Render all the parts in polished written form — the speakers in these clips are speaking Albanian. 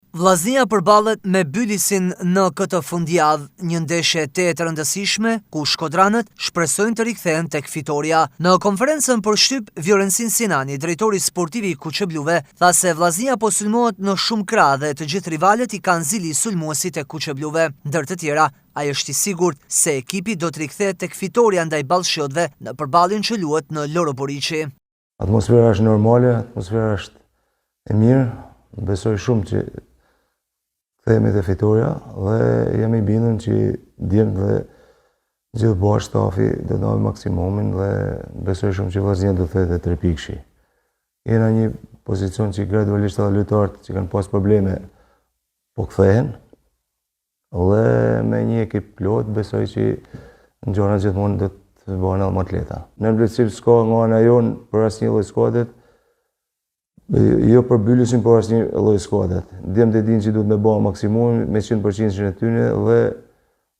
Vllaznia përballet me Bylisin në këtë fundjavë, një ndeshje e rëndësishme ku shkodranët shpresojnë të rikthehen tek fitoria. Në konferencën për shtyp, Vjorensin Sinani, drejtori sportiv i Kuqebluve, tha se Vllaznia po sulmohet në shumë krah dhe të gjithë rivalët i kanë zili sulmuesit e Kuqebluve. Ndër të tjera, ai është i sigurt se ekipi do të rikthehet tek fitoria ndaj Ballshotëve në përballjen që luhet në Loroboriçi. Atmosfera është normale, atmosfera është e mirë. Besoj shumë që kthehemi te fitoria dhe jam i bindur që djem dhe gjithë bashkë stafi do të ndajmë maksimumin dhe besoj shumë që Vllaznia do të thete 3 pikëshi. Jena në një pozicion që gradualisht edhe lojtarët që kanë pas probleme po kthehen dhe me një ekip plot besoj që në gjona gjithmonë do të bëhen edhe më të lehta. Në plotësi s'ka nga ana jon për asnjë lloj skuadrit. Jo për Bylisin, por asnjë lloj skuadrat. Djemt e dinë që duhet me bëha maksimum me 100% e tyre dhe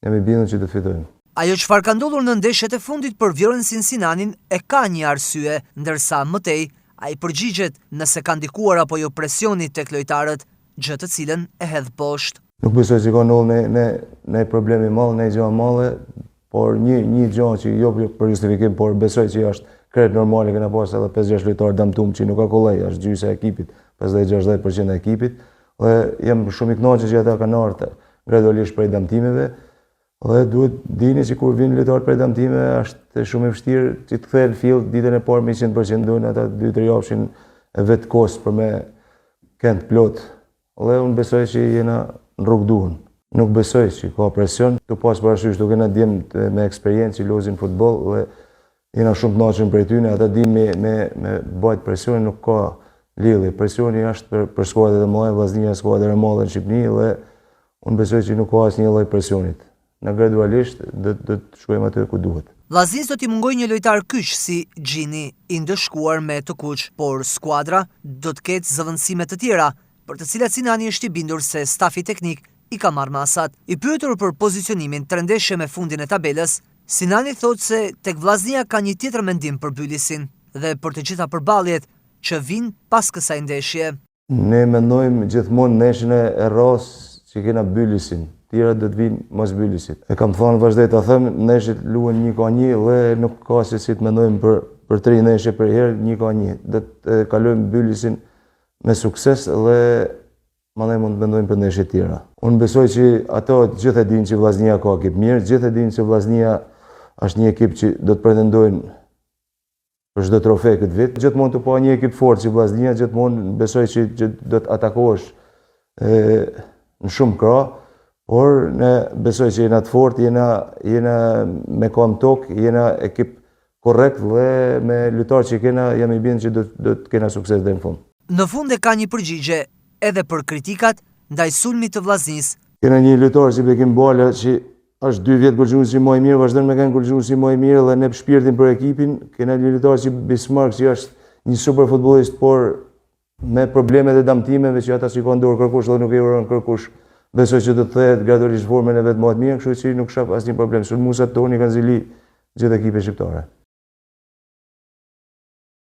jam i bindur që do të fitojmë. Ajo çfarë ka ndodhur në ndeshjet e fundit për Vjorensin Sinanin e ka një arsye, ndërsa më tej ai përgjigjet nëse ka ndikuar apo jo presioni tek lojtarët, gjë të cilën e hedh poshtë. Nuk besoj se ka ndodhur ne problemi madh, ne gjë madhe, por një gjë që jo për justifikim, por besoj që është krejt normale, kena pas edhe 5-6 lojtarë damtum që nuk ka kollaj, është gjysë e ekipit, 50-60% e ekipit, dhe jam shumë i kënaqur që ata kanë ardhur gradualisht prej damtimeve, dhe duhet dini që kur vinë lojtarë prej damtimeve është shumë i vështirë që të kthehen fill ditën e parë me 100%, duhen ata 2-3 javëshin e vetë kohës për me kënd plot. Dhe unë besoj që jena në rrugë duhur. Nuk besoj që ka presion, të pas parasysh duke na djemt me eksperiencë që lozin futboll dhe jena shumë të kënaqur prej tyre, ata dinë me bajt presionin, nuk ka lidhje. Presioni është për skuadrat e mëdha, Vllaznia është skuadër e madhe në Shqipëri dhe unë besoj që nuk ka asnjë lloj presionit. Na gradualisht do të shkojmë aty ku duhet. Vllaznis do t'i mungojë një lojtar kyç si Gjini, i ndëshkuar me të kuq, por skuadra do të ketë zëvendësime të tjera, për të cilat Sinani është i bindur se stafi teknik i ka marrë masat. I pyetur për pozicionimin 3 ndeshje me fundin e tabelës, Sinani thotë se tek Vllaznia ka një tjetër mendim për Bylisin dhe për të gjitha përballjet që vijnë pas kësaj ndeshje. Ne mendojmë gjithmonë ndeshjen e rros që kena Bylisin, tjera do të vinë mos Bylisit. E kam thënë vazhdoj ta them, ndeshjet luhen 1-1 dhe nuk ka se si të mendojmë për 3 ndeshje për herë 1-1. Do të kalojmë Bylisin me sukses dhe mandej mund të mendojmë për ndeshje tjera. Unë besoj që ato gjithë e dinë që Vllaznia ka ekip mirë, gjithë e dinë që Vllaznia është një ekip që do të pretendojnë për çdo trofe këtë vit. Gjithmonë të pa një ekip fort si Vllaznia, gjithmonë besoj që do të atakohesh në shumë krah, por ne besoj që jena të fort, jena me kam tokë, jena ekip korrekt dhe me lojtarë që kena, jam i bindur që do të kena sukses deri në fund. Në fund e ka një përgjigje edhe për kritikat ndaj sulmit të Vllaznisë. Kena një lojtar si Bekim Bala që është 2 vjet gërgjuesi më i mirë, vazhdon me kanë gërgjuesi më i mirë dhe ne shpirtin për ekipin. Kena një lojtar si Bismarck që është një super futbollist, por me problemet e damtimeve që ata shikojnë dorë kërkush dhe nuk e uron kërkush. Besoj që do të thehet gradualisht formën e vet më të mirë, kështu që nuk shaf asnjë problem. Sulmuesat tonë kanë zili gjithë ekipin shqiptare.